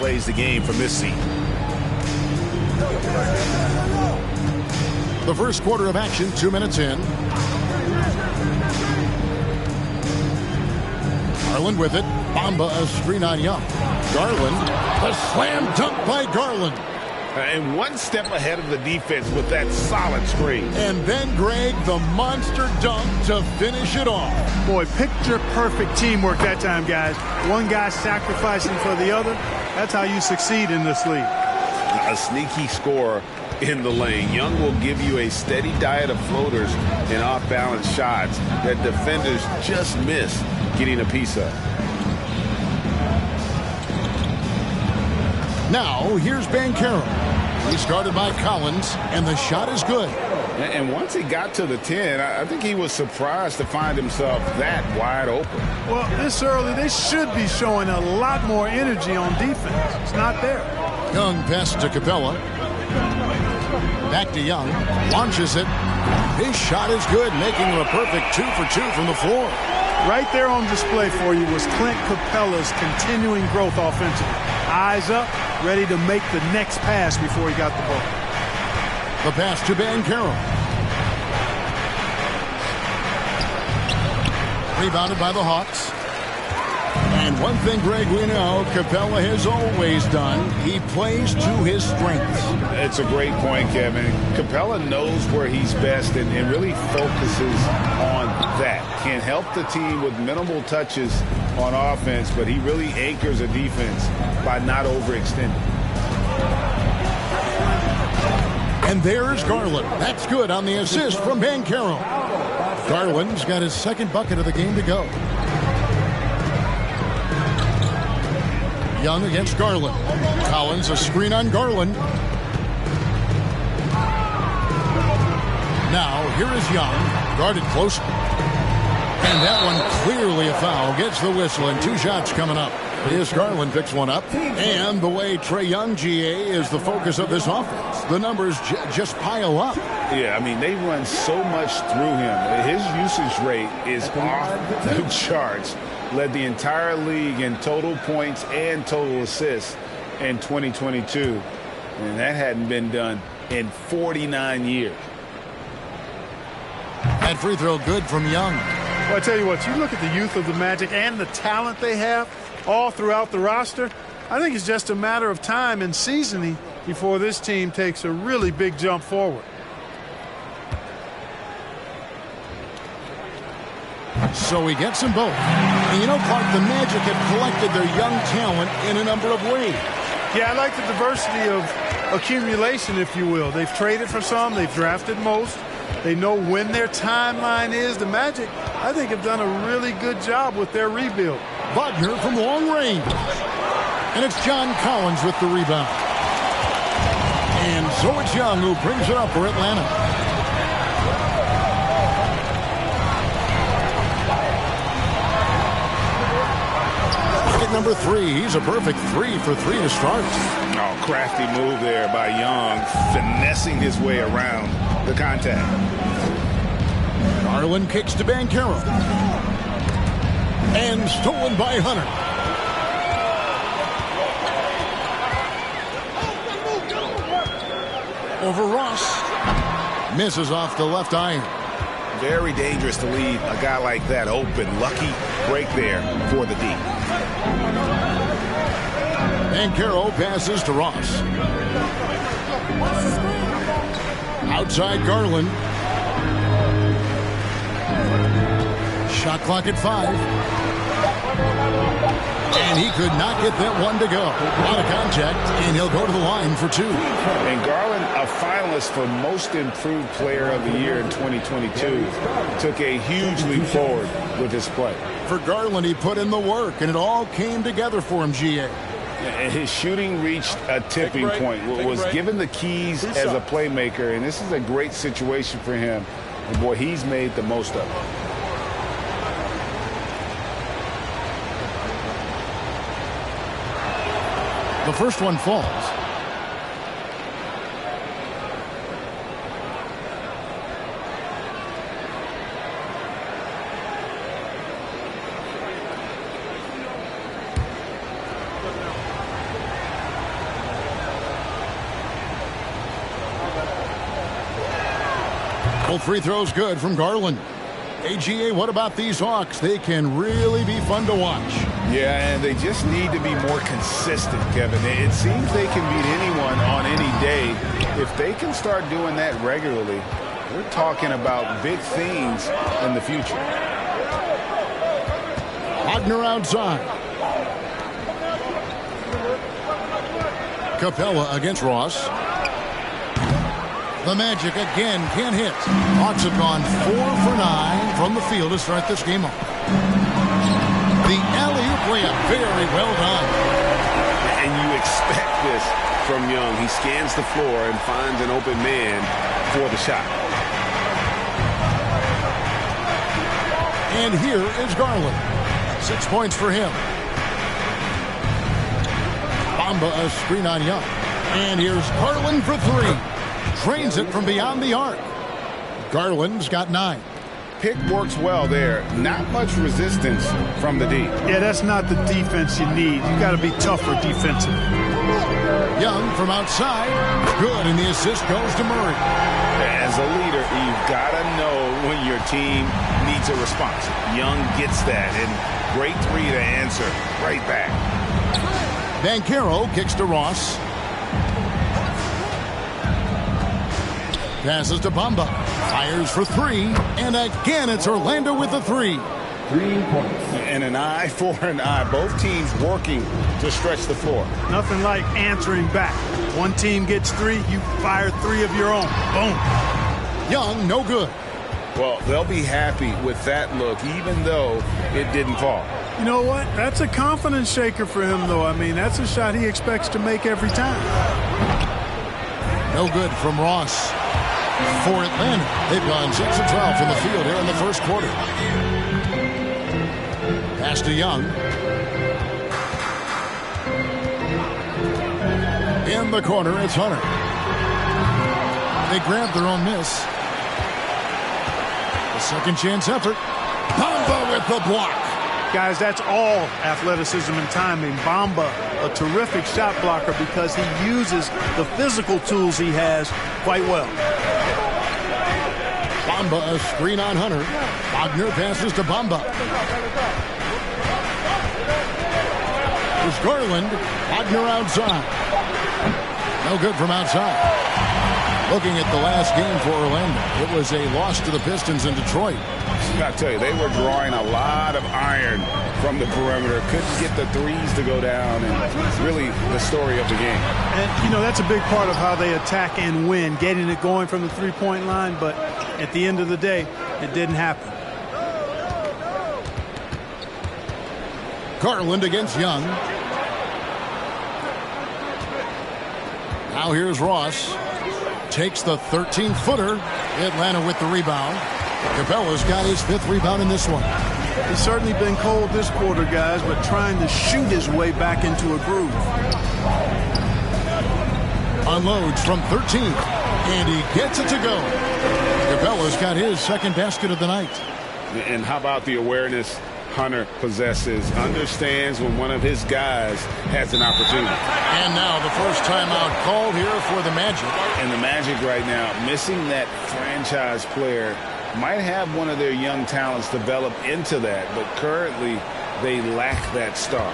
plays the game from this seat. The first quarter of action, 2 minutes in. Garland with it. Bamba a screen on Young. Garland, the slam dunk by Garland. And one step ahead of the defense with that solid screen. And then, Greg, the monster dunk to finish it off. Boy, picture-perfect teamwork that time, guys. One guy sacrificing for the other. That's how you succeed in this league. A sneaky scorer in the lane. Young will give you a steady diet of floaters and off-balance shots that defenders just miss getting a piece of. Now, here's Banchero. He's guarded by Collins, and the shot is good. And once he got to the 10, I think he was surprised to find himself that wide open. Well, this early, they should be showing a lot more energy on defense. It's not there. Young passes to Capella. Back to Young. Launches it. His shot is good, making him a perfect 2 for 2 from the floor. Right there on display for you was Clint Capella's continuing growth offensively. Eyes up, ready to make the next pass before he got the ball. The pass to Banchero. Rebounded by the Hawks. And one thing, Greg, we know Capella has always done. He plays to his strengths. It's a great point, Kevin. Capella knows where he's best and really focuses on that. Can help the team with minimal touches on offense, but he really anchors a defense by not overextending. And there's Garland. That's good on the assist from Banchero. Garland's got his second bucket of the game to go. Young against Garland. Collins, a screen on Garland. Now, here is Young, guarded closely. And that one clearly a foul. Gets the whistle, and 2 shots coming up. Here's Garland picks one up. And the way Trae Young, GA, is the focus of this offense. The numbers just pile up. Yeah, I mean, they run so much through him. His usage rate is off the charts. Led the entire league in total points and total assists in 2022. And that hadn't been done in 49 years. That free throw good from Young. Well, I tell you what, you look at the youth of the Magic and the talent they have all throughout the roster. I think it's just a matter of time and seasoning before this team takes a really big jump forward. So he gets them both. And you know, Clark, the Magic have collected their young talent in a number of ways. Yeah, I like the diversity of accumulation, if you will. They've traded for some. They've drafted most. They know when their timeline is. The Magic, I think, have done a really good job with their rebuild. Wagner from long range. And it's John Collins with the rebound. And so it's Young who brings it up for Atlanta. Number 3. He's a perfect 3 for 3 to start. Oh, crafty move there by Young, finessing his way around the contact. Garland kicks to Banchero. And stolen by Hunter. Over Ross. Misses off the left iron. Very dangerous to leave a guy like that open. Lucky break there for the D. Banchero passes to Ross. Outside Garland. Shot clock at 5. And he could not get that one to go. Out of contact, and he'll go to the line for 2. And Garland, a finalist for Most Improved Player of the Year in 2022, took a huge leap forward with his play. For Garland, he put in the work, and it all came together for him, GA. And his shooting reached a tipping point, was given the keys as a playmaker, and this is a great situation for him. And boy, he's made the most of it. The first one falls. Both free throws good from Garland. AGA, what about these Hawks? They can really be fun to watch. Yeah, and they just need to be more consistent, Kevin. It seems they can beat anyone on any day. If they can start doing that regularly, we're talking about big things in the future. Wagner outside. Capella against Ross. The Magic again can't hit. Hawks have gone 4 for 9 from the field to start this game off. The alley-oop layup, very well done. And you expect this from Young. He scans the floor and finds an open man for the shot. And here is Garland. 6 points for him. Bamba a screen on Young. And here's Garland for 3. Drains it from beyond the arc. Garland's got 9. Pick works well there. Not much resistance from the D. Yeah, that's not the defense you need. You got to be tougher defensively. Young from outside. Good, and the assist goes to Murray. As a leader, you've got to know when your team needs a response. Young gets that, and great three to answer right back. Banchero kicks to Ross. Passes to Bamba. Fires for 3. And again, it's Orlando with the 3. 3 points. And an eye for an eye. Both teams working to stretch the floor. Nothing like answering back. One team gets 3, you fire 3 of your own. Boom. Young, no good. Well, they'll be happy with that look, even though it didn't fall. You know what? That's a confidence shaker for him, though. I mean, that's a shot he expects to make every time. No good from Ross. For Atlanta, they've gone 6 of 12 from the field here in the first quarter. Pass to Young. In the corner, it's Hunter. They grab their own miss. A second chance effort. Bamba with the block. Guys, that's all athleticism and timing. Bamba, a terrific shot blocker because he uses the physical tools he has quite well. Bamba a screen on Hunter. Wagner passes to Bamba. There's Garland. Wagner outside. No good from outside. Looking at the last game for Orlando, it was a loss to the Pistons in Detroit. I tell you, they were drawing a lot of iron from the perimeter. Couldn't get the threes to go down, and really the story of the game. And, you know, that's a big part of how they attack and win, getting it going from the three-point line, but at the end of the day, it didn't happen. Garland against Young. Now here's Ross. Takes the 13-footer. Atlanta with the rebound. Capella's got his 5th rebound in this one. He's certainly been cold this quarter, guys, but trying to shoot his way back into a groove. Unloads from 13, and he gets it to go. Capella's got his 2nd basket of the night. And how about the awareness Hunter possesses, understands when one of his guys has an opportunity. And now the first timeout called here for the Magic. And the Magic right now, missing that franchise player, might have one of their young talents develop into that, but currently they lack that star.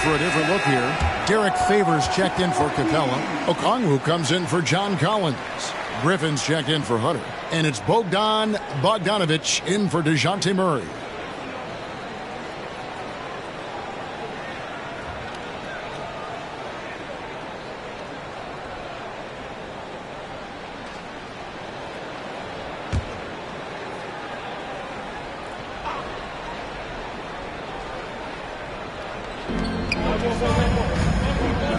for a different look here. Derek Favors checked in for Capella. Okongwu comes in for John Collins. Griffin's checked in for Hunter. And it's Bogdan Bogdanovic in for DeJounte Murray.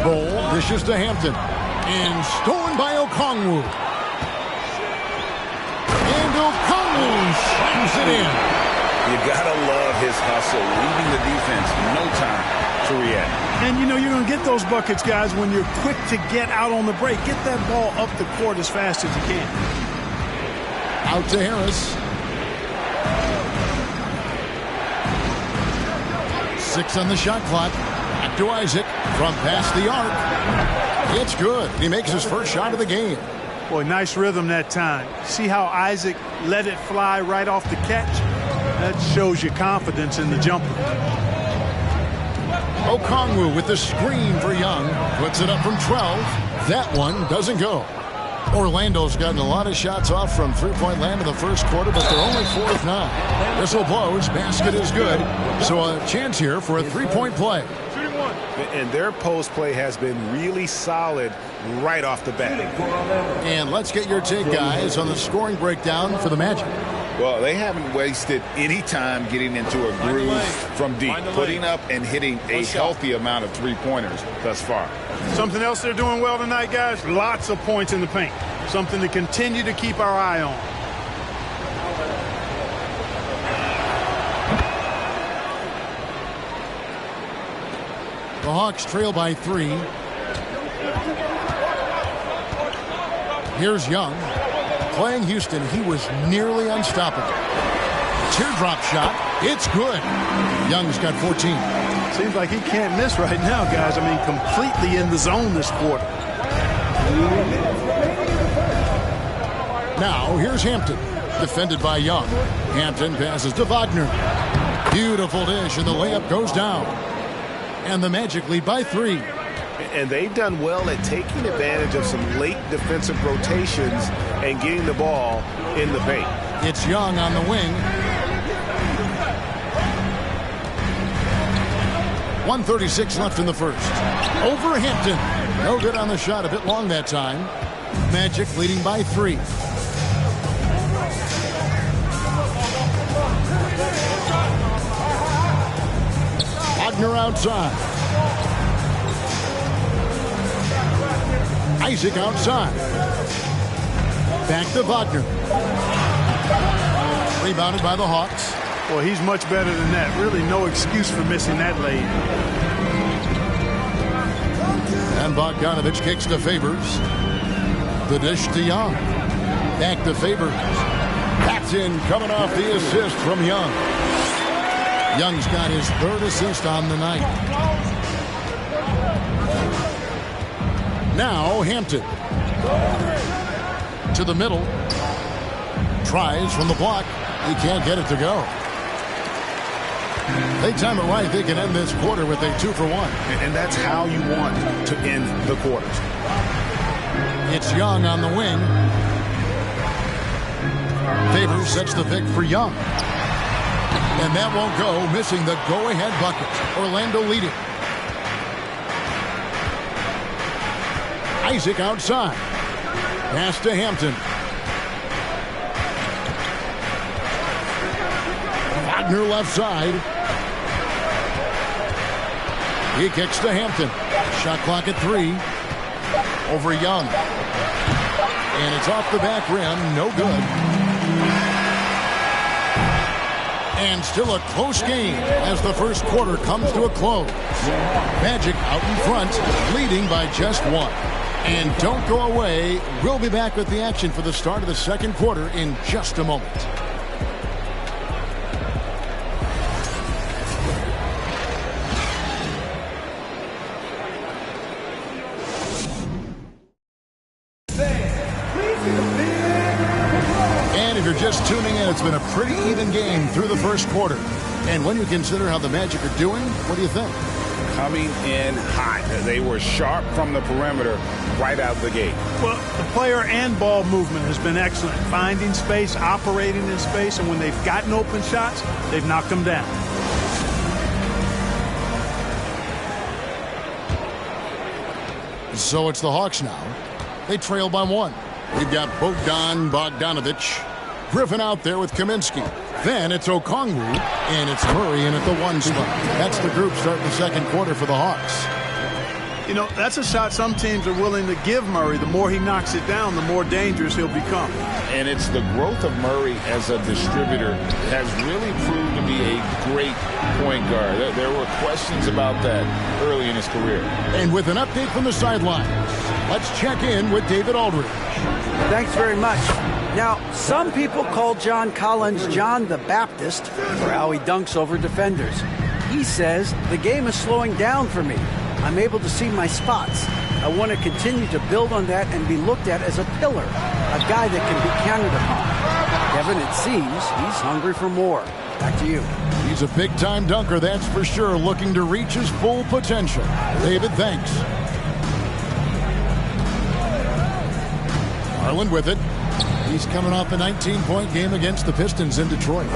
Bol dishes to Hampton. And stolen by Okongwu. And Okongwu slams it in. You gotta love his hustle, leaving the defense no time to react. And you know you're going to get those buckets, guys, when you're quick to get out on the break. Get that ball up the court as fast as you can. Out to Harris. 6 on the shot clock. Back to Isaac from past the arc. It's good. He makes his first shot of the game. Boy, nice rhythm that time. See how Isaac let it fly right off the catch? That shows you confidence in the jumper. Okongwu with the screen for Young. Puts it up from 12. That one doesn't go. Orlando's gotten a lot of shots off from three-point land in the first quarter, but they're only 4 of 9. Whistle blows. Basket is good. So a chance here for a three-point play. And their post play has been really solid right off the bat. And let's get your take, guys, on the scoring breakdown for the Magic. Well, they haven't wasted any time getting into a groove from deep, putting up and hitting a healthy amount of three-pointers thus far. Something else they're doing well tonight, guys, lots of points in the paint. Something to continue to keep our eye on. The Hawks trail by 3. Here's Young. Playing Houston, he was nearly unstoppable. Teardrop shot. It's good. Young's got 14. Seems like he can't miss right now, guys. I mean, completely in the zone this quarter. Now, here's Hampton. Defended by Young. Hampton passes to Wagner. Beautiful dish, and the layup goes down. And the Magic lead by 3. And they've done well at taking advantage of some late defensive rotations and getting the ball in the paint. It's Young on the wing. 1:36 left in the first. Over Hampton. No good on the shot. A bit long that time. Magic leading by 3. Wagner outside. Isaac outside. Back to Wagner. Rebounded by the Hawks. Well, he's much better than that. Really no excuse for missing that lane. And Bogdanovic kicks to Favors. The dish to Young. Back to Favors. That's in, coming off the assist from Young. Young's got his 3rd assist on the night. Now Hampton. To the middle. Tries from the block. He can't get it to go. They time it right. They can end this quarter with a 2-for-1. And that's how you want to end the quarters. It's Young on the wing. Favors sets the pick for Young. And that won't go, missing the go-ahead bucket. Orlando leading. Isaac outside. Pass to Hampton. Wagner left side. He kicks to Hampton. Shot clock at 3. Over Young. And it's off the back rim. No good. And still a close game as the first quarter comes to a close. Magic out in front, leading by just 1. And don't go away. We'll be back with the action for the start of the second quarter in just a moment. And if you're just tuning in, it's been a pretty even game through the first quarter. And when you consider how the Magic are doing, what do you think? coming in hot. They were sharp from the perimeter right out the gate. Well, the player and ball movement has been excellent. Finding space, operating in space, and when they've gotten open shots, they've knocked them down. So it's the Hawks now. They trail by 1. We've got Bogdan Bogdanovic. Griffin out there with Kaminsky. Then it's Okongwu, and it's Murray in at the 1 spot. That's the group starting the second quarter for the Hawks. You know, that's a shot some teams are willing to give Murray. The more he knocks it down, the more dangerous he'll become. And it's the growth of Murray as a distributor has really proved to be a great point guard. There were questions about that early in his career. And with an update from the sidelines, let's check in with David Aldridge. Thanks very much. Now, some people call John Collins John the Baptist for how he dunks over defenders. He says, the game is slowing down for me. I'm able to see my spots. I want to continue to build on that and be looked at as a pillar, a guy that can be counted upon. Kevin, it seems he's hungry for more. Back to you. He's a big-time dunker, that's for sure, looking to reach his full potential. David, thanks. Garland with it. He's coming off a 19-point game against the Pistons in Detroit.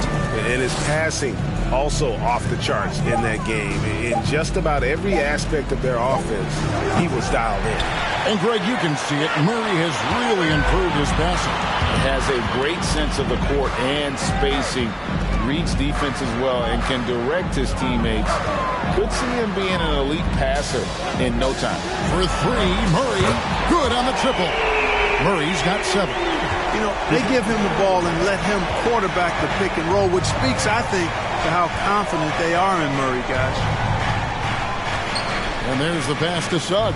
And his passing also off the charts in that game. In just about every aspect of their offense, he was dialed in. And, Greg, you can see it. Murray has really improved his passing. Has a great sense of the court and spacing. Reads defense as well and can direct his teammates. Could see him being an elite passer in no time. For 3, Murray, good on the triple. Murray's got 7. You know, they give him the ball and let him quarterback the pick and roll, which speaks, I think, to how confident they are in Murray, guys. And there's the pass to Suggs.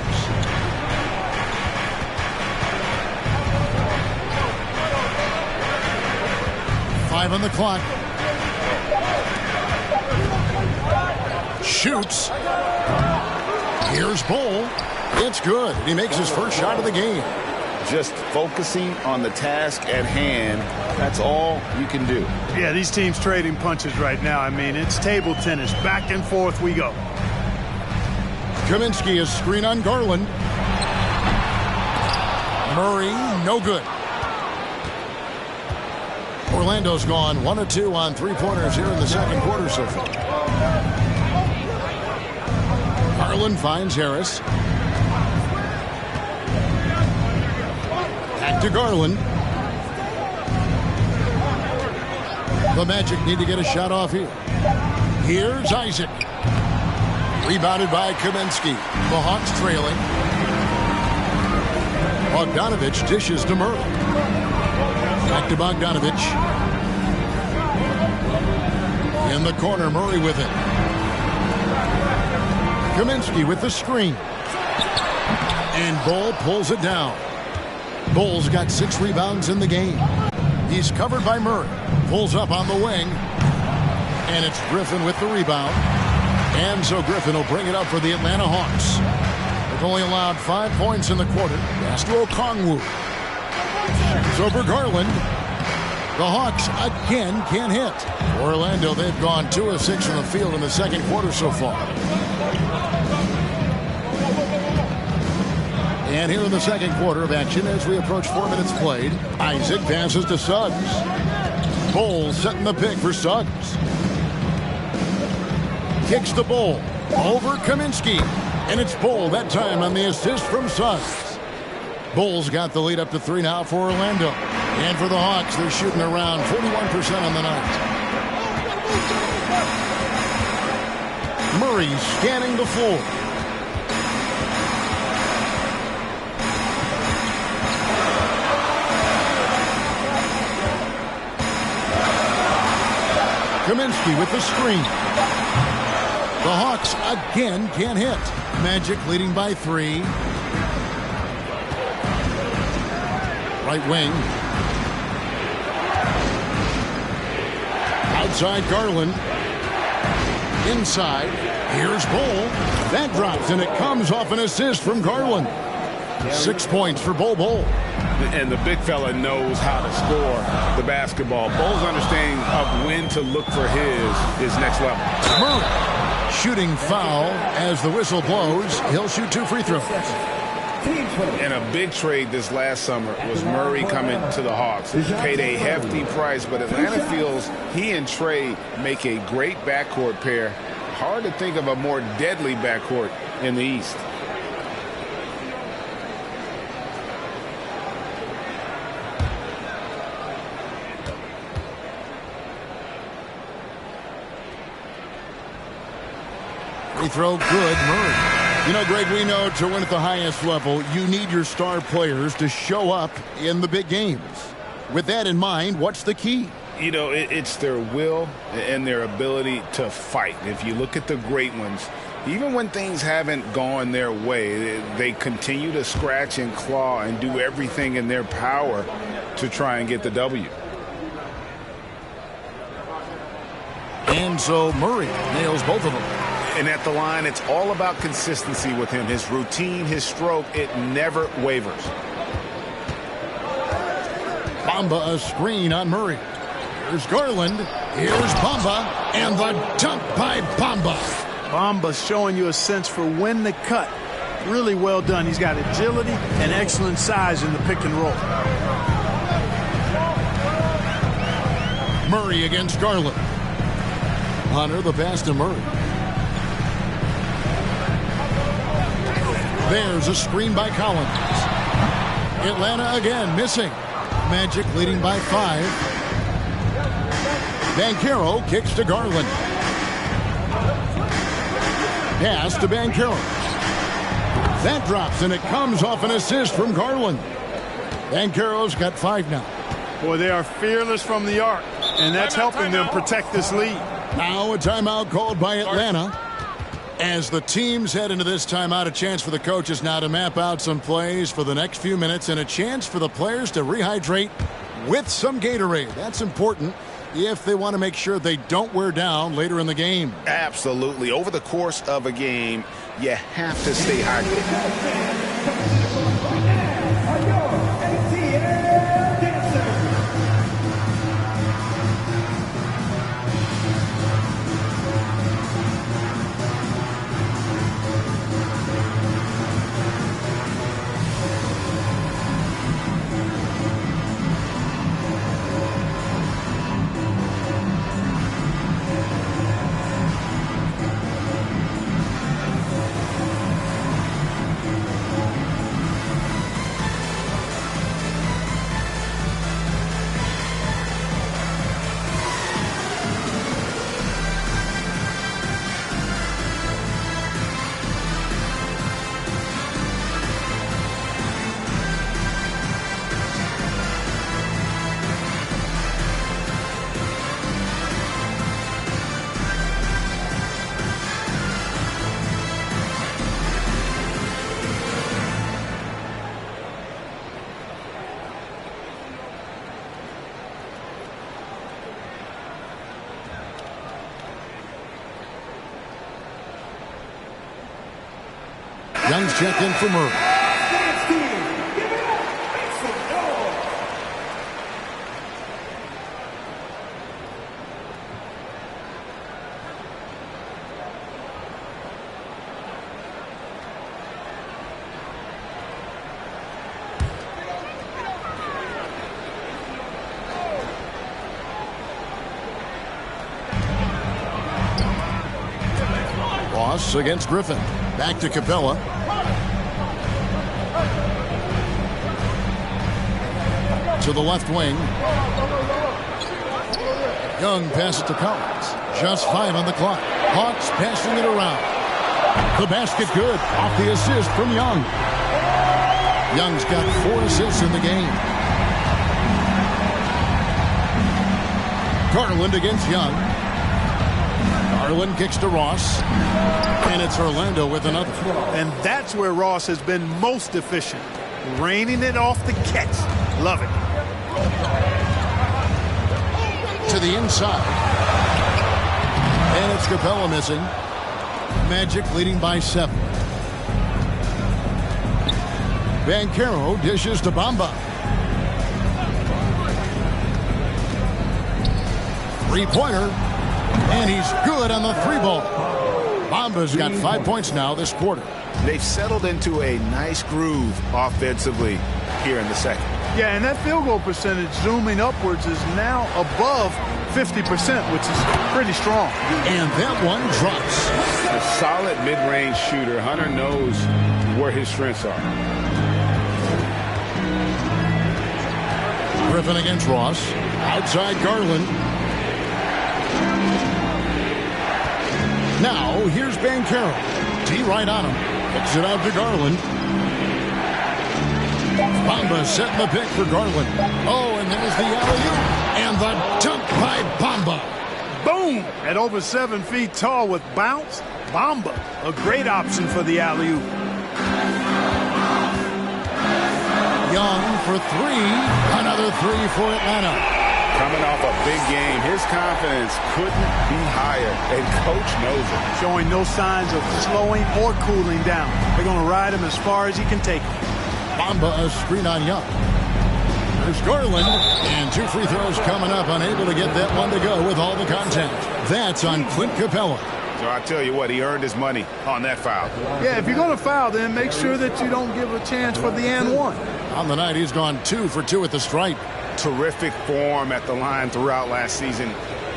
Five on the clock. Shoots. Here's Bol. It's good. He makes his first shot of the game. Just focusing on the task at hand, that's all you can do. Yeah, these teams trading punches right now. I mean, it's table tennis. Back and forth we go. Kaminsky is screen on Garland. Murray, no good. Orlando's gone 1 of 2 on 3-pointers here in the second quarter so far. Garland finds Harris. Back to Garland. The Magic need to get a shot off here. Here's Isaac. Rebounded by Kaminsky. The Hawks trailing. Bogdanovic dishes to Murray. Back to Bogdanovic. In the corner, Murray with it. Kaminsky with the screen. And Bol pulls it down. Bol's got 6 rebounds in the game. He's covered by Murray. Pulls up on the wing. And it's Griffin with the rebound. And so Griffin will bring it up for the Atlanta Hawks. They've only allowed 5 points in the quarter. Pass to Okongwu. It's over Garland. The Hawks again can't hit. For Orlando, they've gone 2 of 6 from the field in the second quarter so far. And here in the second quarter of action, as we approach 4 minutes played, Isaac passes to Suggs. Bol setting the pick for Suggs. Kicks the Bol over Kaminsky. And it's Bol that time on the assist from Suggs. Bol's got the lead up to 3 now for Orlando. And for the Hawks, they're shooting around 41% on the night. Murray scanning the floor. Kaminsky with the screen. The Hawks again can't hit. Magic leading by 3. Right wing. Outside Garland. Inside. Here's Bol. That drops, and it comes off an assist from Garland. 6 points for Bol. And the big fella knows how to score the basketball. Bol's understanding of when to look for his next level. Murray. Shooting foul as the whistle blows. He'll shoot 2 free throws. And a big trade this last summer was Murray coming to the Hawks. Paid a hefty price, but Atlanta feels he and Trey make a great backcourt pair. Hard to think of a more deadly backcourt in the East. Free throw good, Murray. You know, Greg, we know to win at the highest level, you need your star players to show up in the big games. With that in mind, what's the key? You know, it's their will and their ability to fight. If you look at the great ones, even when things haven't gone their way, they continue to scratch and claw and do everything in their power to try and get the W. And so Murray nails both of them. And at the line, it's all about consistency with him. His routine, his stroke, it never wavers. Bamba a screen on Murray. Here's Garland. Here's Bamba. And the dunk by Bamba. Bamba's showing you a sense for when to cut. Really well done. He's got agility and excellent size in the pick and roll. Murray against Garland. Hunter the pass to Murray. There's a screen by Collins. Atlanta again missing. Magic leading by 5. Banchero kicks to Garland. Pass to Banchero. That drops, and it comes off an assist from Garland. Banchero's got 5 now. Boy, they are fearless from the arc, and that's helping them protect this lead. Now a timeout called by Atlanta. As the teams head into this timeout, a chance for the coaches now to map out some plays for the next few minutes and a chance for the players to rehydrate with some Gatorade. That's important if they want to make sure they don't wear down later in the game. Absolutely. Over the course of a game, you have to stay hydrated. Young's check in for Murray. Ross against Griffin. Back to Capella. To the left wing. Young passes to Collins. Just 5 on the clock. Hawks passing it around. The basket good. Off the assist from Young. Young's got 4 assists in the game. Garland against Young. Garland kicks to Ross. And it's Orlando with another. And that's where Ross has been most efficient. Raining it off the catch. Love it. To the inside. And it's Capella missing. Magic leading by 7. Banchero dishes to Bamba. 3-pointer. And he's good on the 3 ball. Bamba's got 5 points now this quarter. They've settled into a nice groove offensively here in the second. Yeah, and that field goal percentage zooming upwards is now above 50%, which is pretty strong. And that one drops. A solid mid-range shooter. Hunter knows where his strengths are. Griffin against Ross. Outside Garland. Now, here's Banchero. T right on him. Kicks it out to Garland. Bamba setting the pick for Garland. Oh, and there's the alley-oop. And the dunk by Bamba. Boom! At over 7 feet tall with bounce, Bamba, a great option for the alley-oop. Young for three. Another three for Atlanta. Coming off a big game, his confidence couldn't be higher, and Coach knows it. Showing no signs of slowing or cooling down. They're going to ride him as far as he can take him. Bamba a screen on Young. There's Garland, and 2 free throws coming up, unable to get that one to go with all the contact. That's on Clint Capella. So I tell you what, he earned his money on that foul. Yeah, if you're going to foul, then make sure that you don't give a chance for the and one. On the night, he's gone 2 for 2 at the stripe. Terrific form at the line throughout last season.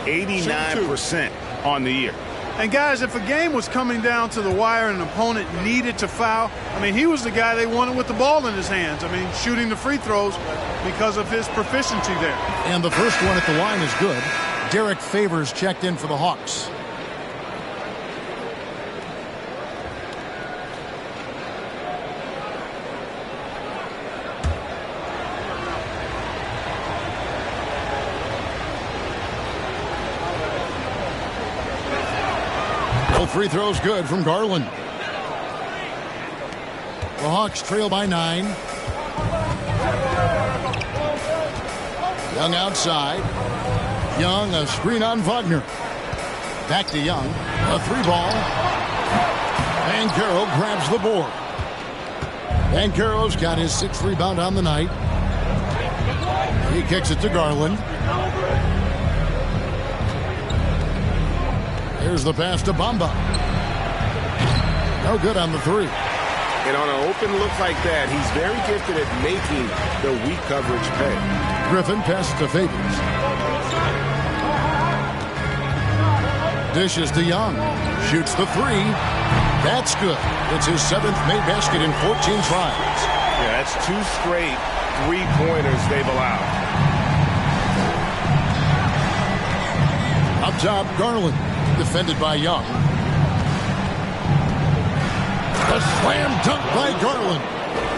89% on the year. And guys, if a game was coming down to the wire and an opponent needed to foul, I mean, he was the guy they wanted with the ball in his hands. I mean, shooting the free throws because of his proficiency there. And the first one at the line is good. Derek Favors checked in for the Hawks. Free throws good from Garland. The Hawks trail by 9. Young outside. Young, a screen on Wagner. Back to Young. A 3-ball. Banchero grabs the board. Banchero's got his 6th rebound on the night. He kicks it to Garland. Here's the pass to Bamba. No good on the 3. And on an open look like that, he's very gifted at making the weak coverage pay. Griffin passes to Favors. Dishes to Young. Shoots the 3. That's good. It's his 7th made basket in 14 tries. Yeah, that's 2 straight 3-pointers they've allowed. Up top, Garland. Defended by Young. A slam dunk by Garland.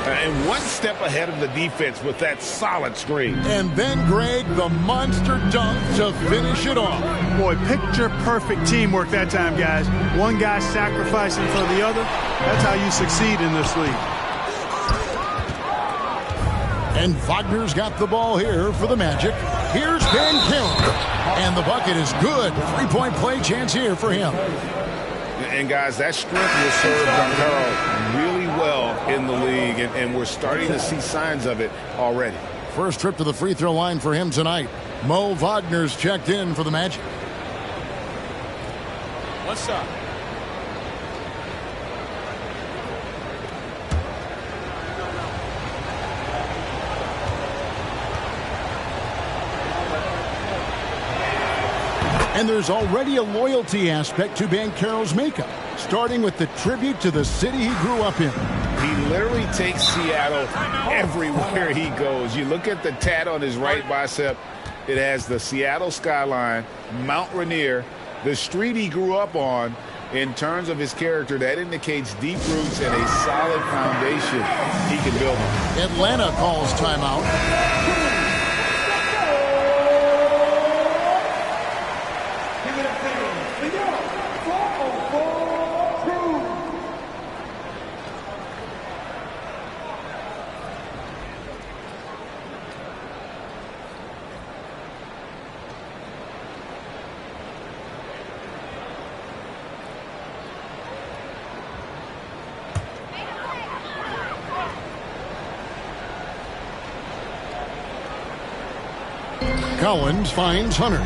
And one step ahead of the defense with that solid screen. And then Greg, the monster dunk to finish it off. Boy, picture perfect teamwork that time, guys. One guy sacrificing for the other. That's how you succeed in this league. And Wagner's got the ball here for the Magic. Here's Banchero. And the bucket is good. 3-point play chance here for him. And guys, that strength will serve Banchero really well in the league, and we're starting to see signs of it already. First trip to the free throw line for him tonight. Mo Wagner's checked in for the Magic. What's up? And there's already a loyalty aspect to Banchero's makeup, starting with the tribute to the city he grew up in. He literally takes Seattle everywhere he goes. You look at the tat on his right bicep. It has the Seattle skyline, Mount Rainier, the street he grew up on. In terms of his character, that indicates deep roots and a solid foundation he can build on. Atlanta calls timeout. Collins finds Hunter.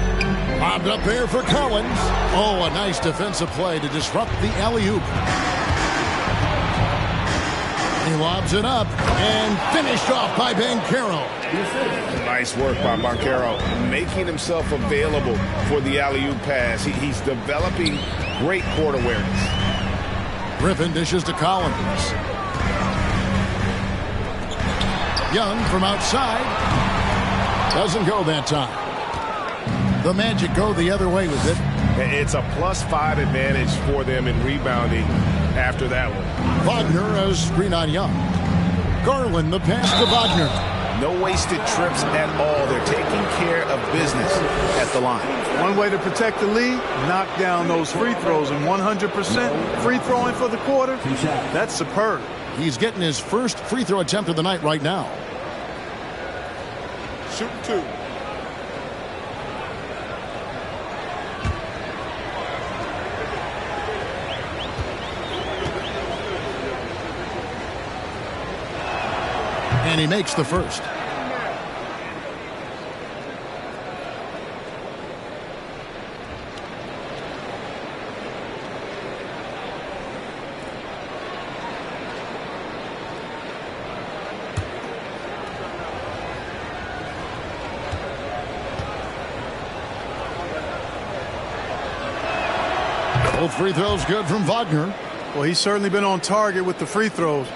Bobbed up there for Collins. Oh, a nice defensive play to disrupt the alley-oop. He lobs it up and finished off by Banchero. Nice work by Banchero, making himself available for the alley-oop pass. He's developing great court awareness. Griffin dishes to Collins. Young from outside. Doesn't go that time. The Magic go the other way with it. It's a +5 advantage for them in rebounding after that one. Wagner as screen on Young. Garland the pass to Wagner. No wasted trips at all. They're taking care of business at the line. One way to protect the lead, knock down those free throws, and 100% free throwing for the quarter, that's superb. He's getting his first free throw attempt of the night right now. Shoot 2. And he makes the first. Both free throws good from Wagner. Well, he's certainly been on target with the free throws.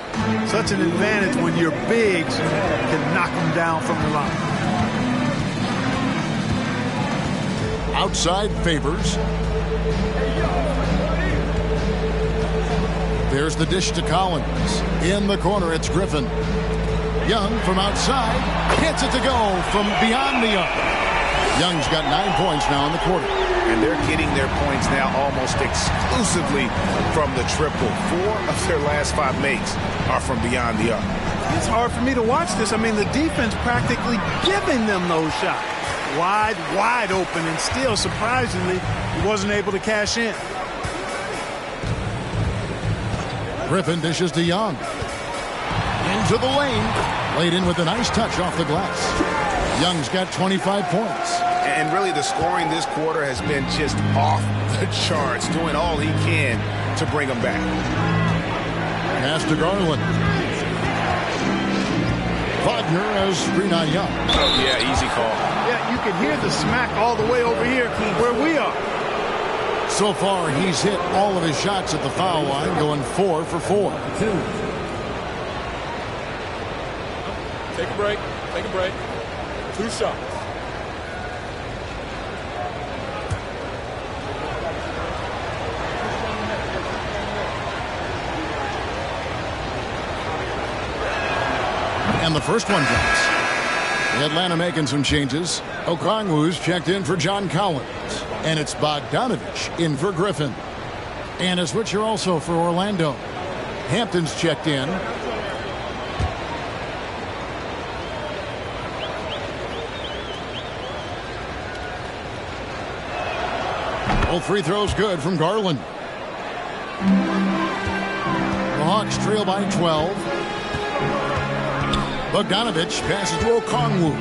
Such an advantage when your bigs can knock them down from the line. Outside Favors. There's the dish to Collins. In the corner, it's Griffin. Young from outside. Gets it to go from beyond the arc. Young's got 9 points now in the quarter. And they're getting their points now almost exclusively from the triple. 4 of their last 5 makes are from beyond the arc. It's hard for me to watch this. I mean, the defense practically giving them those shots. Wide open, and still, surprisingly, he wasn't able to cash in. Griffin dishes to Young. Into the lane. Laid in with a nice touch off the glass. Young's got 25 points. And really, the scoring this quarter has been just off the charts, doing all he can to bring them back. Pass to Garland. Wagner as screen on Young. Oh, yeah, easy call. Yeah, you can hear the smack all the way over here where we are. So far, he's hit all of his shots at the foul line, going 4 for 4. Take a break. Take a break. 2 shots. And the first one drops. Atlanta making some changes. Okongwu's checked in for John Collins. And it's Bogdanovich in for Griffin. And a switcher also for Orlando. Hampton's checked in. Both free throws good from Garland. The Hawks trail by 12. Bogdanovich passes to Okongwu.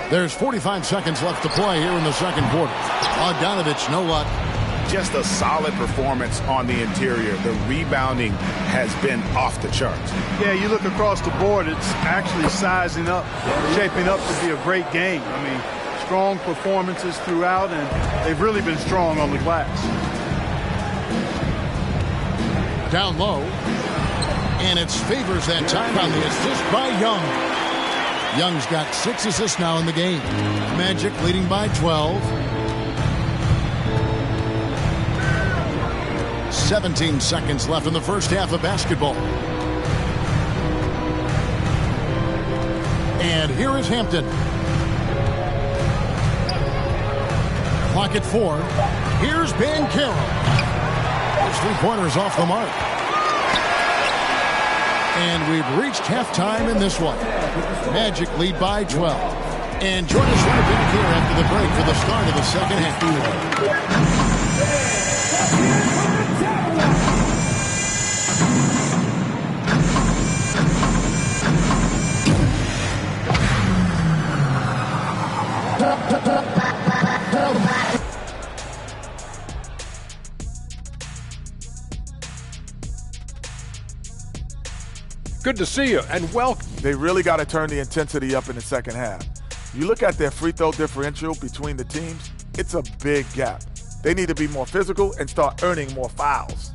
There's 45 seconds left to play here in the second quarter. Bogdanovich, no luck. Just a solid performance on the interior. The rebounding has been off the charts. Yeah, you look across the board, it's actually sizing up, shaping up to be a great game. I mean, strong performances throughout, and they've really been strong on the glass. Down low. And it's Favors that time on the assist by Young. Young's got 6 assists now in the game. Magic leading by 12. 17 seconds left in the first half of basketball. And here is Hampton. Clock at 4. Here's Banchero. Those 3-pointers off the mark. And we've reached halftime in this one. Magic lead by 12. And join us right back here after the break for the start of the second half. Good to see you, and welcome. They really got to turn the intensity up in the second half. You look at their free throw differential between the teams, it's a big gap. They need to be more physical and start earning more fouls.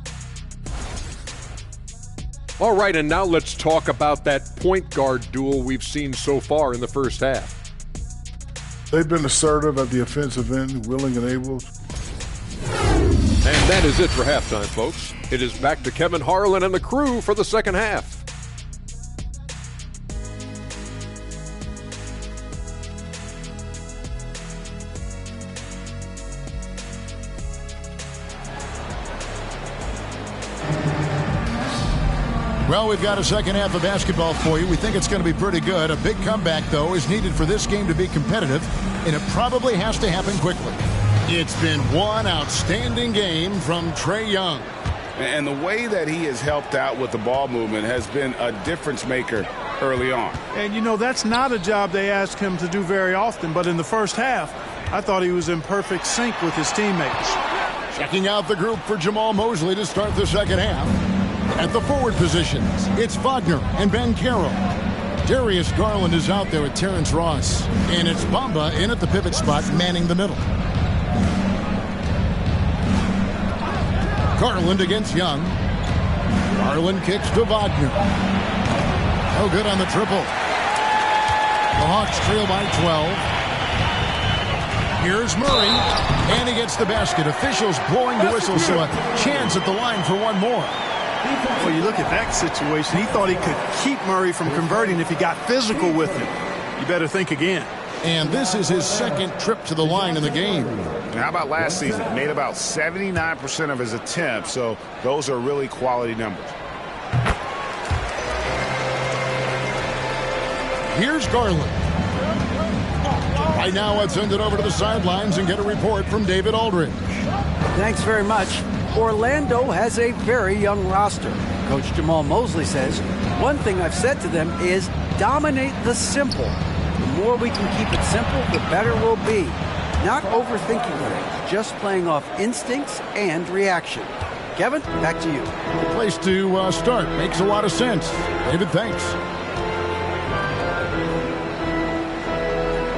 All right, and now let's talk about that point guard duel we've seen so far in the first half. They've been assertive at the offensive end, willing and able. And that is it for halftime, folks. It is back to Kevin Harlan and the crew for the second half. Well, we've got a second half of basketball for you. We think it's going to be pretty good. A big comeback, though, is needed for this game to be competitive, and it probably has to happen quickly. It's been one outstanding game from Trae Young. And the way that he has helped out with the ball movement has been a difference maker early on. And, you know, that's not a job they ask him to do very often, but in the first half, I thought he was in perfect sync with his teammates. Checking out the group for Jamal Mosley to start the second half. At the forward positions, it's Wagner and Banchero. Darius Garland is out there with Terrence Ross. And it's Bamba in at the pivot spot, manning the middle. Garland against Young. Garland kicks to Wagner. No good on the triple. The Hawks trail by 12. Here's Murray, and he gets the basket. Officials blowing the whistle, so a chance at the line for one more. Well, you look at that situation, he thought he could keep Murray from converting if he got physical with him. You better think again. And this is his second trip to the line in the game. How about last season? He made about 79% of his attempts, so those are really quality numbers. Here's Garland. Right now, let's send it over to the sidelines and get a report from David Aldridge. Thanks very much. Orlando has a very young roster. Coach Jamal Mosley says, one thing I've said to them is dominate the simple. The more we can keep it simple, the better we'll be. Not overthinking things, just playing off instincts and reaction. Kevin, back to you. The place to start. Makes a lot of sense. David, thanks.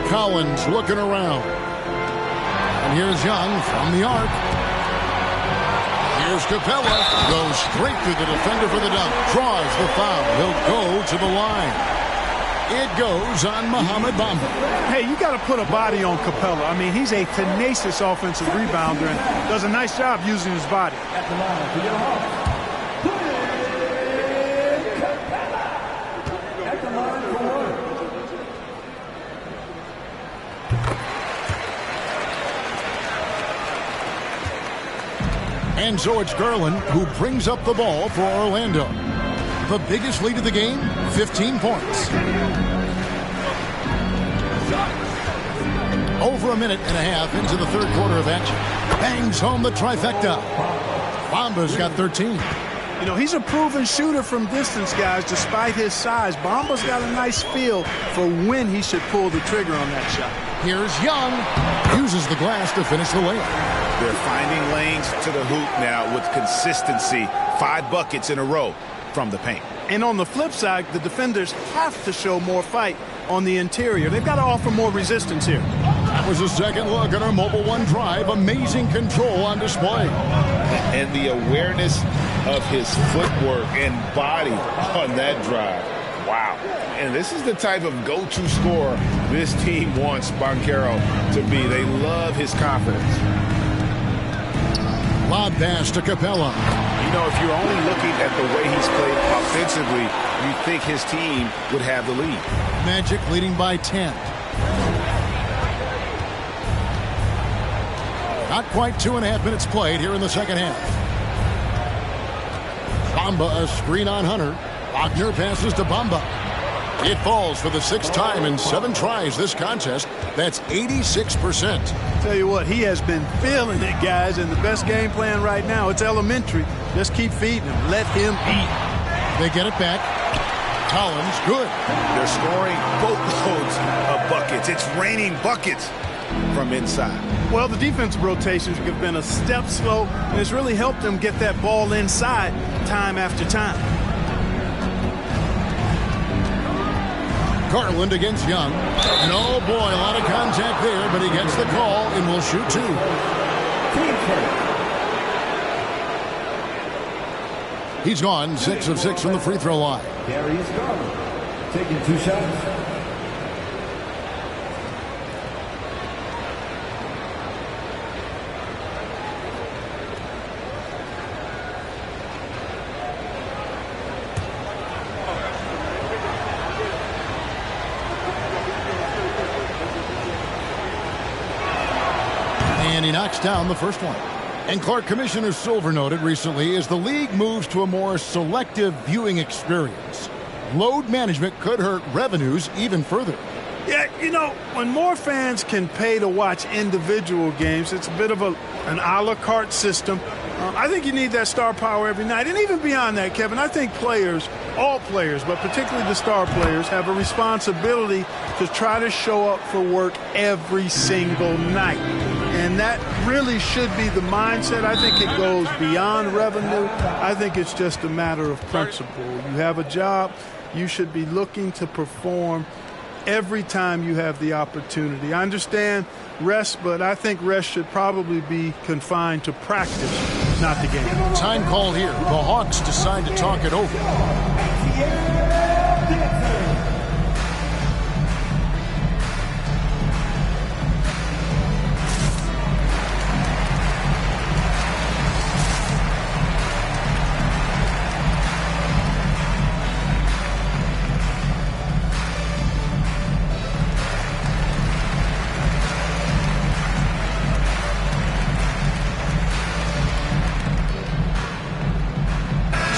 Collins looking around. And here's Young from the arc. Here's Capella. Goes straight through the defender for the dunk. Draws the foul. He'll go to the line. It goes on Mohamed Bamba. Hey, you got to put a body on Capella. I mean, he's a tenacious offensive rebounder and does a nice job using his body. At the line for your Hawks. At the line for one. And so it's Garland who brings up the ball for Orlando. The biggest lead of the game, 15 points. Over a minute and a half into the third quarter of action. Bangs home the trifecta. Bamba's got 13. You know, he's a proven shooter from distance, guys, despite his size. Bamba's got a nice feel for when he should pull the trigger on that shot. Here's Young. Uses the glass to finish the layup. They're finding lanes to the hoop now with consistency. 5 buckets in a row from the paint. And on the flip side, the defenders have to show more fight on the interior. They've got to offer more resistance here. That was a second look at our Mobile One drive. Amazing control on display. And the awareness of his footwork and body on that drive. Wow. And this is the type of go-to scorer this team wants Banchero to be. They love his confidence. Lob pass to Capella. You know, if you're only looking at the way he's played offensively, you think his team would have the lead. Magic leading by 10. Not quite 2.5 minutes played here in the second half. Bamba a screen on Hunter. Wagner passes to Bamba. It falls for the 6th time in 7 tries this contest. That's 86%. Tell you what, he has been feeling it, guys, and the best game plan right now, it's elementary. Just keep feeding him. Let him eat. They get it back. Collins, good. They're scoring boatloads of buckets. It's raining buckets from inside. Well, the defensive rotations have been a step slow, and it's really helped them get that ball inside time after time. Garland against Young. And oh boy, a lot of contact there, but he gets the call and will shoot 2. He's gone 6 of 6 from the free throw line. Darius Garland taking 2 shots. And he knocks down the first one. And Clark, Commissioner Silver noted recently, as the league moves to a more selective viewing experience, load management could hurt revenues even further. Yeah, you know, when more fans can pay to watch individual games, it's a bit of an a la carte system. I think you need that star power every night. And even beyond that, Kevin, I think players, all players, but particularly the star players, have a responsibility to try to show up for work every single night. And that really should be the mindset. I think it goes beyond revenue. I think it's just a matter of principle. You have a job, you should be looking to perform every time you have the opportunity. I understand rest, but I think rest should probably be confined to practice, not the game. Time call here. The Hawks decide to talk it over.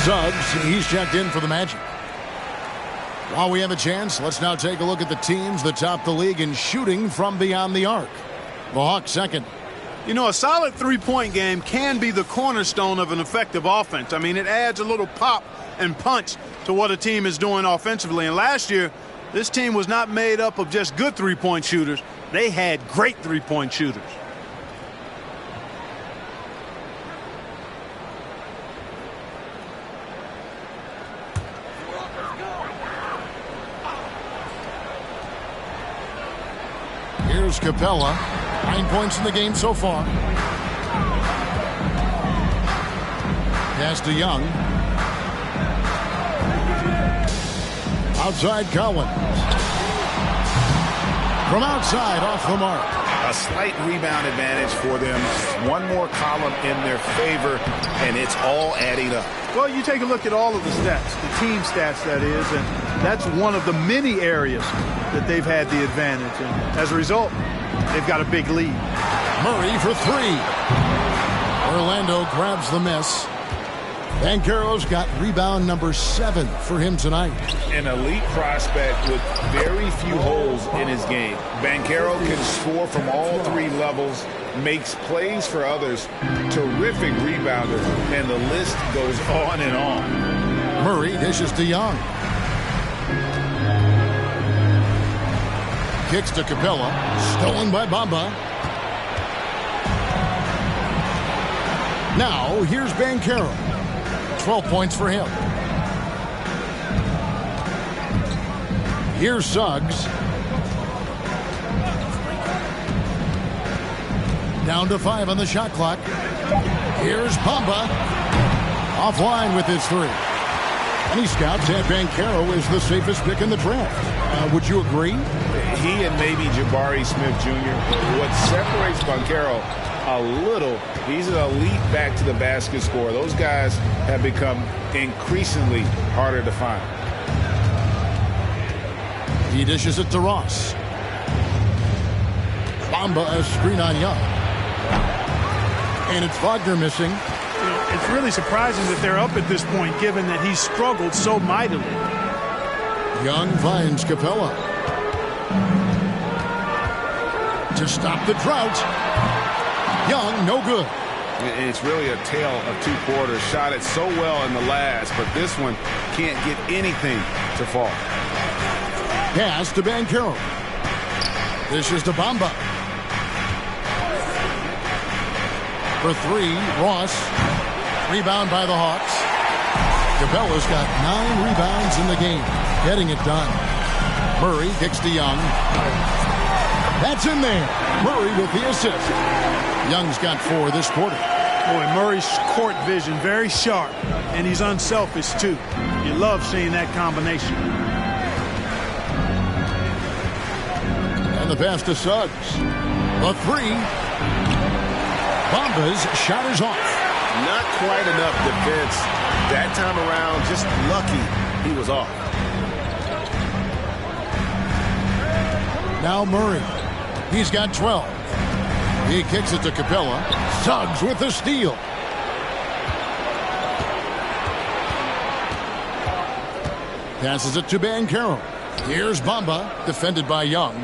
Suggs, he's checked in for the Magic. While we have a chance, let's now take a look at the teams that top the league in shooting from beyond the arc. The Hawks second. You know, a solid three-point game can be the cornerstone of an effective offense. I mean, it adds a little pop and punch to what a team is doing offensively. And last year, this team was not made up of just good three-point shooters. They had great three-point shooters. Here's Capella. 9 points in the game so far. Pass to Young. Outside Collins. From outside, off the mark. A slight rebound advantage for them. One more column in their favor, and it's all adding up. Well, you take a look at all of the stats, the team stats, that is, and that's one of the many areas that they've had the advantage. And as a result, they've got a big lead. Murray for 3. Orlando grabs the miss. Banchero's got rebound number 7 for him tonight. An elite prospect with very few holes in his game. Banchero can score from all 3 levels, makes plays for others, terrific rebounder, and the list goes on and on. Murray dishes to Young. Kicks to Capella. Stolen by Bamba. Now, here's Banchero. 12 points for him. Here's Suggs. Down to 5 on the shot clock. Here's Bamba. Offline with his 3. Many scouts had Banchero as the safest pick in the draft. Would you agree? He and maybe Jabari Smith Jr. What separates Banchero a little, he's an elite back to the basket scorer. Those guys have become increasingly harder to find. He dishes it to Ross. Bamba a screen on Young. And it's Wagner missing. You know, it's really surprising that they're up at this point, given that he's struggled so mightily. Young finds Capella. To stop the drought. Young, no good. It's really a tale of 2 quarters. Shot it so well in the last, but this one can't get anything to fall. Pass to Banchero. This is to Bamba. For three, Ross. Rebound by the Hawks. Capella's got 9 rebounds in the game, getting it done. Murray kicks to Young. That's in there. Murray with the assist. Young's got 4 this quarter. Boy, Murray's court vision very sharp, and he's unselfish too. You love seeing that combination. And the pass to Suggs. The three. Bamba's shot is off. Not quite enough defense that time around. Just lucky he was off. Now Murray. He's got 12. He kicks it to Capella. Suggs with the steal. Passes it to Banchero. Here's Bamba, defended by Young.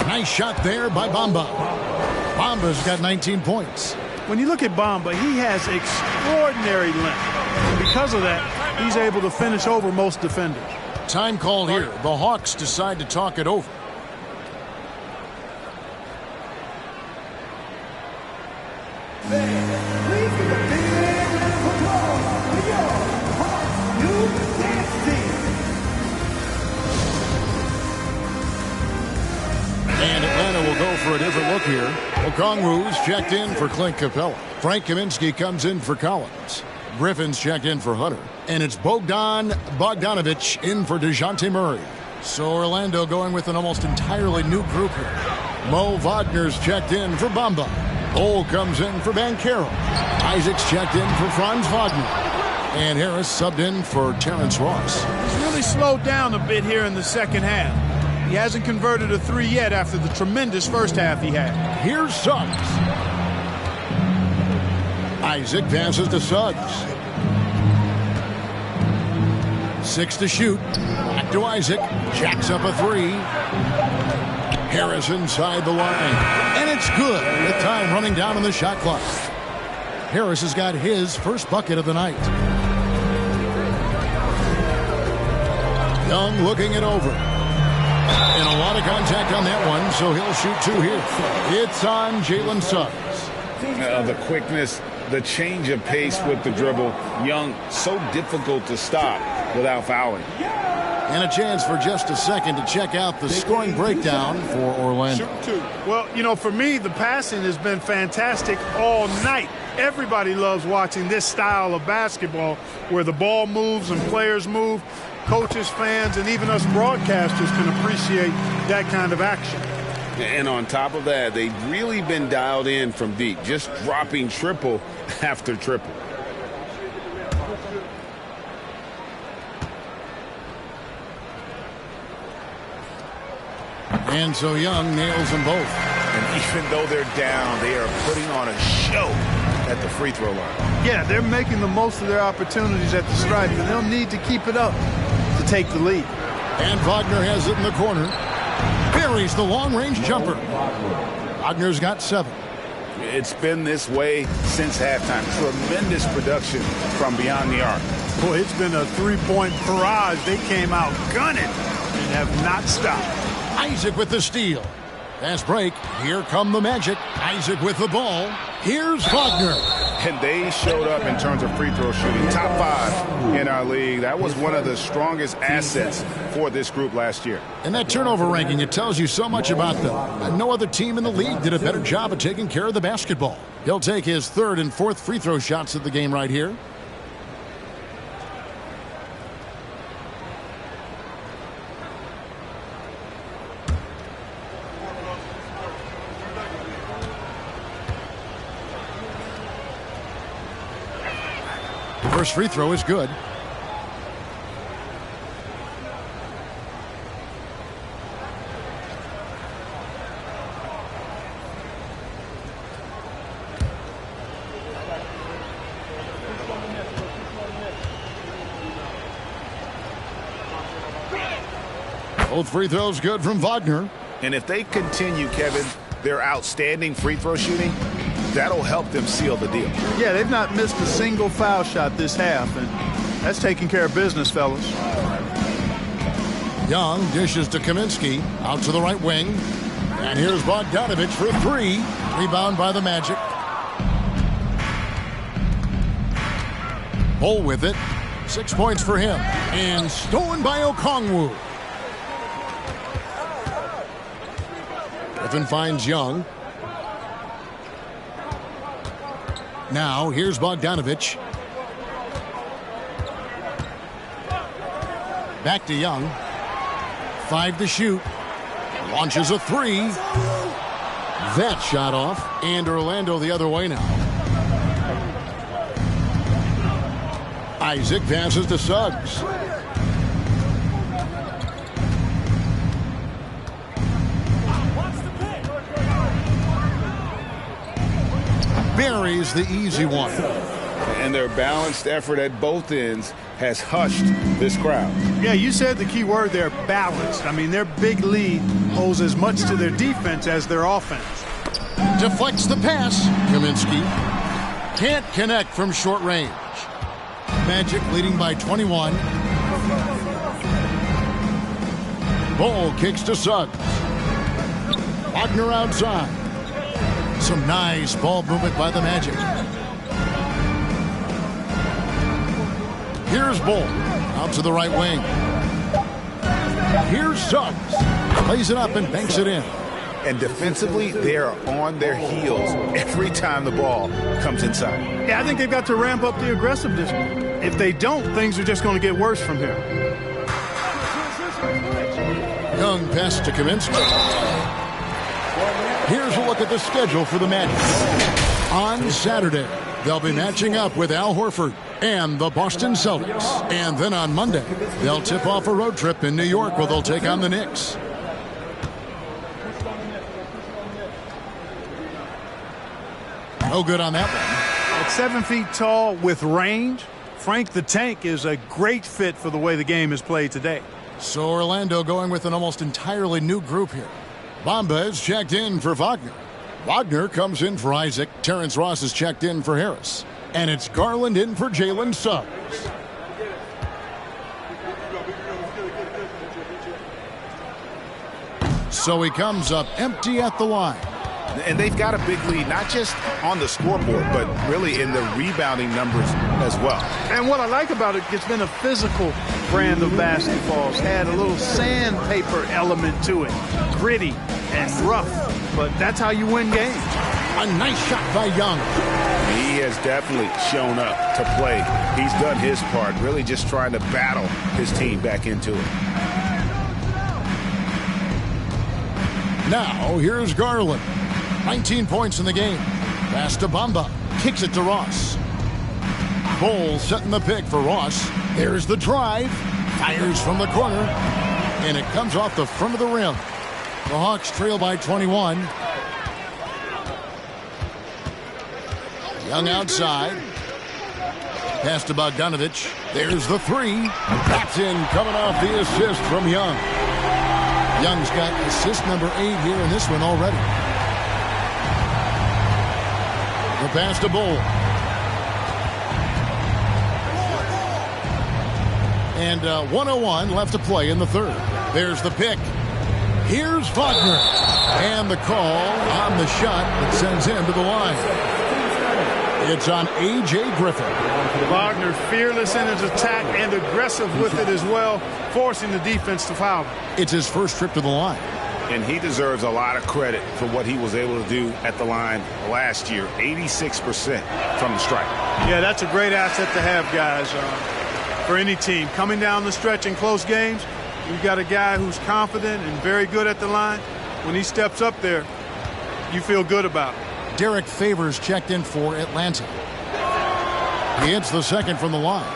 Nice shot there by Bamba. Bamba's got 19 points. When you look at Bamba, he has extraordinary length. And because of that, he's able to finish over most defenders. Time called here. The Hawks decide to talk it over. Please give a big round of applause for your Hawks new dance team. And Atlanta will go for a different look here. Okongwu's checked in for Clint Capella. Frank Kaminsky comes in for Collins. Griffin's checked in for Hunter. And it's Bogdan Bogdanovic in for DeJounte Murray. So Orlando going with an almost entirely new group here. Mo Wagner's checked in for Bamba. Cole comes in for Banchero. Isaac's checked in for Franz Wagner. And Harris subbed in for Terrence Ross. He's really slowed down a bit here in the second half. He hasn't converted a 3 yet after the tremendous first half he had. Here's Suggs. Isaac passes to Suggs. 6 to shoot. Back to Isaac. Jacks up a 3. Harris inside the line. And it's good with time running down on the shot clock. Harris has got his first bucket of the night. Young looking it over. And a lot of contact on that one, so he'll shoot 2 here. It's on Jalen Suggs. The quickness, the change of pace with the dribble. Young, so difficult to stop without fouling. And a chance for just a second to check out the scoring breakdown for Orlando. Well, you know, for me, the passing has been fantastic all night. Everybody loves watching this style of basketball where the ball moves and players move. Coaches, fans, and even us broadcasters can appreciate that kind of action. And on top of that, they've really been dialed in from deep, just dropping triple after triple. And so Young nails them both. And even though they're down, they are putting on a show at the free throw line. Yeah, they're making the most of their opportunities at the stripe, and they'll need to keep it up to take the lead. And Wagner has it in the corner. Buries the long-range jumper. Wagner's got 7. It's been this way since halftime. Tremendous production from beyond the arc. Boy, it's been a three-point barrage. They came out gunning and have not stopped. Isaac with the steal. Fast break. Here come the Magic. Isaac with the ball. Here's Wagner. And they showed up in terms of free throw shooting. Top 5 in our league. That was one of the strongest assets for this group last year. And that turnover ranking, it tells you so much about them. And no other team in the league did a better job of taking care of the basketball. He'll take his 3rd and 4th free throw shots of the game right here. First free throw is good. Both free throws good from Wagner. And if they continue, Kevin, their outstanding free throw shooting, that'll help them seal the deal. Yeah, they've not missed a single foul shot this half, and that's taking care of business, fellas. Young dishes to Kaminsky, out to the right wing. And here's Bogdanovic for 3. Rebound by the Magic. Bull with it. 6 points for him. And stolen by Okongwu. Griffin finds Young. Now, here's Bogdanovic. Back to Young. 5 to shoot. Launches a 3. That shot off. And Orlando the other way now. Isaac passes to Suggs. Buries the easy one. And their balanced effort at both ends has hushed this crowd. Yeah, you said the key word there, balanced. I mean, their big lead owes as much to their defense as their offense. Deflects the pass. Kaminsky can't connect from short range. Magic leading by 21. Bull kicks to Suggs. Wagner outside. Some nice ball movement by the Magic. Here's Bull out to the right wing. Here's Suggs. Plays it up and banks it in. And defensively, they are on their heels every time the ball comes inside. Yeah, I think they've got to ramp up the aggressiveness. If they don't, things are just going to get worse from here. Young pass to Kaminsky. Here's a look at the schedule for the Magic. On Saturday, they'll be matching up with Al Horford and the Boston Celtics. And then on Monday, they'll tip off a road trip in New York where they'll take on the Knicks. No good on that one. At 7 feet tall with range, Frank the Tank is a great fit for the way the game is played today. So Orlando going with an almost entirely new group here. Bamba is checked in for Wagner. Wagner comes in for Isaac. Terrence Ross is checked in for Harris. And it's Garland in for Jalen Suggs. So he comes up empty at the line. And they've got a big lead, not just on the scoreboard, but really in the rebounding numbers as well. And what I like about it, it's been a physical brand of basketball. It's had a little sandpaper element to it. Gritty and rough, but that's how you win games. A nice shot by Young. He has definitely shown up to play. He's done his part, really just trying to battle his team back into it. Now, here's Garland. 19 points in the game. Pass to Bamba. Kicks it to Ross. Bull setting the pick for Ross. There's the drive. Fires from the corner. And it comes off the front of the rim. The Hawks trail by 21. Young outside. Pass to Bogdanovic. There's the 3. That's in, coming off the assist from Young. Young's got assist number 8 here in this one already. The pass to Bull. And 1:01 left to play in the third. There's the pick. Here's Wagner. And the call on the shot that sends him to the line. It's on A.J. Griffin. Wagner fearless in his attack and aggressive with it as well, forcing the defense to foul him. It's his first trip to the line. And he deserves a lot of credit for what he was able to do at the line last year. 86% from the stripe. Yeah, that's a great asset to have, guys, for any team. Coming down the stretch in close games, you've got a guy who's confident and very good at the line. When he steps up there, you feel good about it. Derek Favors checked in for Atlanta. He hits the second from the line.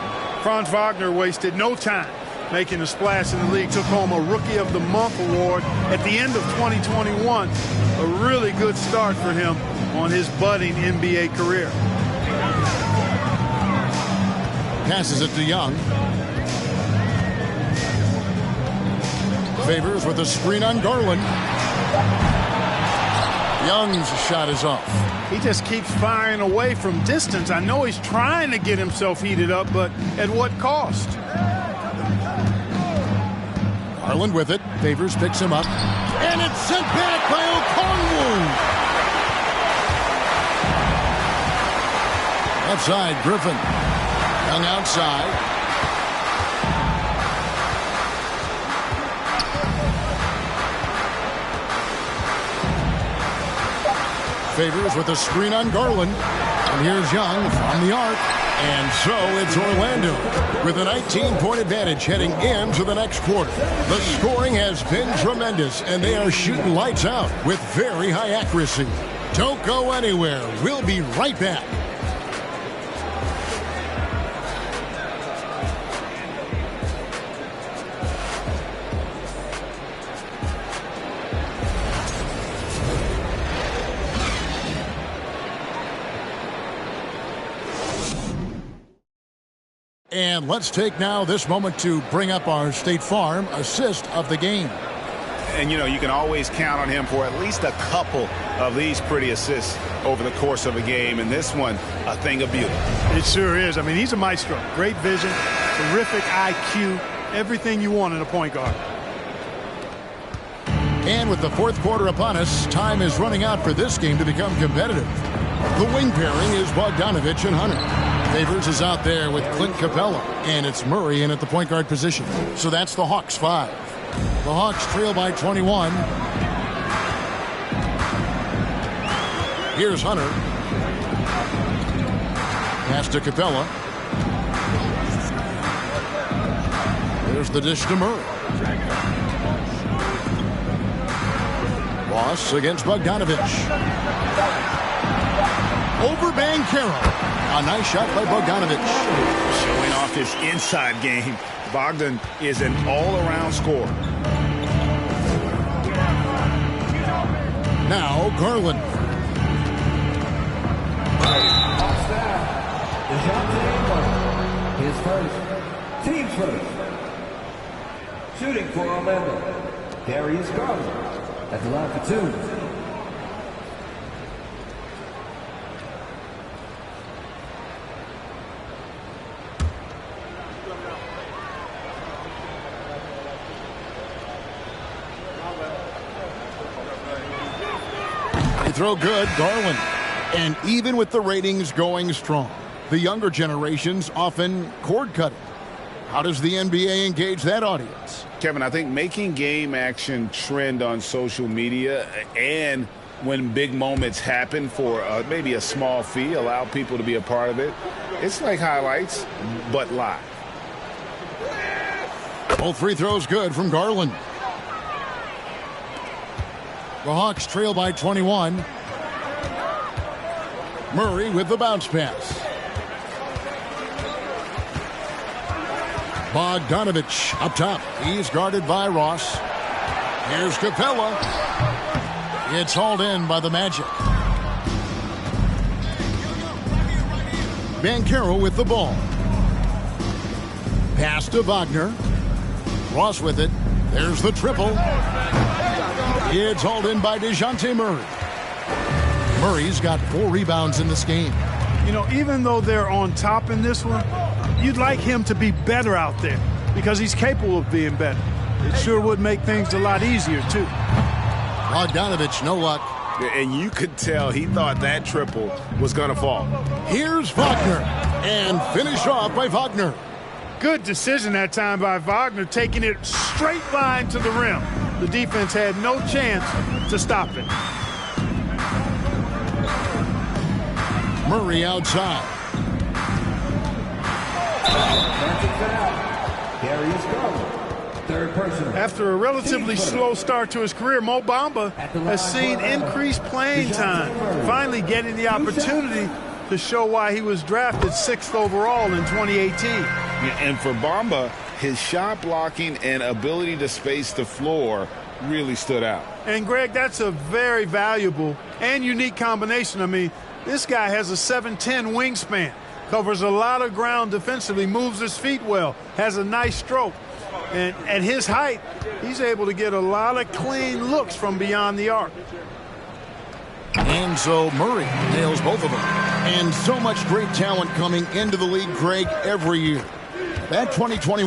Franz Wagner wasted no time making a splash in the league. Took home a Rookie of the Month award at the end of 2021. A really good start for him on his budding NBA career. Passes it to Young. Favors with a screen on Garland. Young's shot is off. He just keeps firing away from distance. I know he's trying to get himself heated up, but at what cost? Garland with it. Favors picks him up. And it's sent back by Okongwu. Left side, Griffin. Young outside. Favors with a screen on Garland. And here's Young from the arc. And so it's Orlando with a 19-point advantage heading into the next quarter. The scoring has been tremendous, and they are shooting lights out with very high accuracy. Don't go anywhere. We'll be right back. And let's take now this moment to bring up our State Farm assist of the game. And, you know, you can always count on him for at least a couple of these pretty assists over the course of a game. And this one, a thing of beauty. It sure is. I mean, he's a maestro. Great vision, terrific IQ, everything you want in a point guard. And with the fourth quarter upon us, time is running out for this game to become competitive. The wing pairing is Bogdanovich and Hunter. Favors is out there with Clint Capella, and it's Murray in at the point guard position. So that's the Hawks 5. The Hawks trail by 21. Here's Hunter. Pass to Capella. There's the dish to Murray. Ross against Bogdanovich. Over Banchero. A nice shot by Bogdanovich. Showing off his inside game. Bogdan is an all-around scorer. Now Garland. His first. Team first. Shooting for Orlando, Darius Garland at the line for two. Throw good, Garland. And even with the ratings going strong, the younger generations often cord cutting. How does the NBA engage that audience? Kevin, I think making game action trend on social media and when big moments happen for maybe a small fee, allow people to be a part of it. It's like highlights, but live. Both free throws good from Garland. The Hawks trail by 21. Murray with the bounce pass. Bogdanovich up top. He's guarded by Ross. Here's Capella. It's hauled in by the Magic. Banchero with the ball. Pass to Wagner. Ross with it. There's the triple. It's hauled in by DeJounte Murray. Murray's got 4 rebounds in this game. You know, even though they're on top in this one, you'd like him to be better out there because he's capable of being better. It sure would make things a lot easier, too. Bogdanovich, no luck. And you could tell he thought that triple was going to fall. Here's Wagner. And finished off by Wagner. Good decision that time by Wagner, taking it straight line to the rim. The defense had no chance to stop it. Murray outside. Darius Garland, third personal. After a relatively slow start to his career, Mo Bamba has seen increased playing time, finally getting the opportunity to show why he was drafted 6th overall in 2018. And for Bamba, his shot blocking and ability to space the floor really stood out. And, Greg, that's a very valuable and unique combination. I mean, this guy has a 7'10" wingspan, covers a lot of ground defensively, moves his feet well, has a nice stroke. And at his height, he's able to get a lot of clean looks from beyond the arc. And so Murray nails both of them. And so much great talent coming into the league, Greg, every year. That 2020